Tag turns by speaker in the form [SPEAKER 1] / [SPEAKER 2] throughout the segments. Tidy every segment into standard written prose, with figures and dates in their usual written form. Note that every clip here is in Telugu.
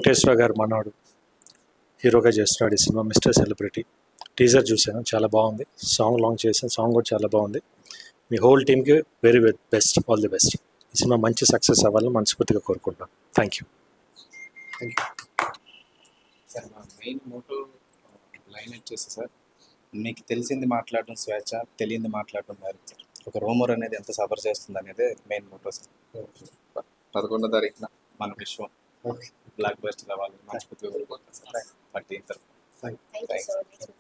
[SPEAKER 1] వెంకటేశ్వర గారు మనవాడు హీరోగా చేస్తున్నాడు ఈ సినిమా మిస్టర్ సెలబ్రిటీ. టీజర్ చూశాను, చాలా బాగుంది. సాంగ్ లాంచ్ చేశాను, సాంగ్ కూడా చాలా బాగుంది. మీ హోల్ టీమ్కి very best, all the best. ఈ సినిమా మంచి సక్సెస్ అవ్వాలని మనస్ఫూర్తిగా కోరుకుంటున్నాను. Thank you.
[SPEAKER 2] సార్, మా మెయిన్ మోటో లైన్ వచ్చేసి సార్, మీకు తెలిసింది మాట్లాడడం స్వేచ్ఛ, తెలియంది మాట్లాడడం మ్యారేజ్ సార్. ఒక రోమర్ అనేది ఎంత సఫర్ చేస్తుంది అనేది మెయిన్ మోటో సార్. 11వ తారీఖున మన విశ్వం బ్లాక్ బస్టర్ అవ్వాలని మనస్ఫూర్తిగా కోరుకుంటున్నాను సార్. మా టీం తరఫున
[SPEAKER 3] Thank you so much.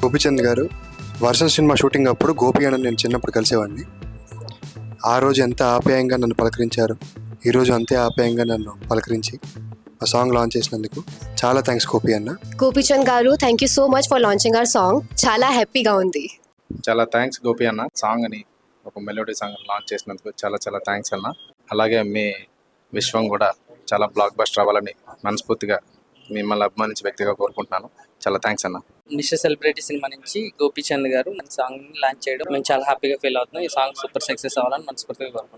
[SPEAKER 4] Gopichand గారు వర్షం సినిమా షూటింగ్ అప్పుడు గోపి అని నేను చిన్నప్పుడు కలిసేవాడిని. ఆ రోజు ఎంత ఆప్యాయంగా నన్ను పలకరించారు, ఈరోజు అంతే ఆప్యాయంగా నన్ను పలకరించి ఆ సాంగ్ లాంచ్ చేసినందుకు చాలా థ్యాంక్స్ గోపి అన్న.
[SPEAKER 3] గోపిచంద్ గారు, thank you so much for launching hour song. చాలా హ్యాపీగా ఉంది.
[SPEAKER 2] చాలా థ్యాంక్స్ గోపి అన్న, సాంగ్ అని ఒక మెలోడీ సాంగ్ లాంచ్ చేసినందుకు చాలా చాలా థ్యాంక్స్ అన్న. అలాగే మీ విశ్వం కూడా చాలా బ్లాక్ బస్టర్ అవ్వాలని మనస్ఫూర్తిగా మిమ్మల్ని అభిమానించే వ్యక్తిగా కోరుకుంటున్నాను. చాలా థ్యాంక్స్ అన్న.
[SPEAKER 5] మిస్టర్ సెలబ్రిటీ సినిమా నుంచి గోపిచంద్ గారు మన సాంగ్ లాంచ్ చేయడం మేము చాలా హ్యాపీగా ఫీల్ అవుతున్నాం. ఈ సాంగ్ సూపర్ సక్సెస్ అవ్వాలని మనస్ఫూర్తిగా కోరుకుంటున్నాం.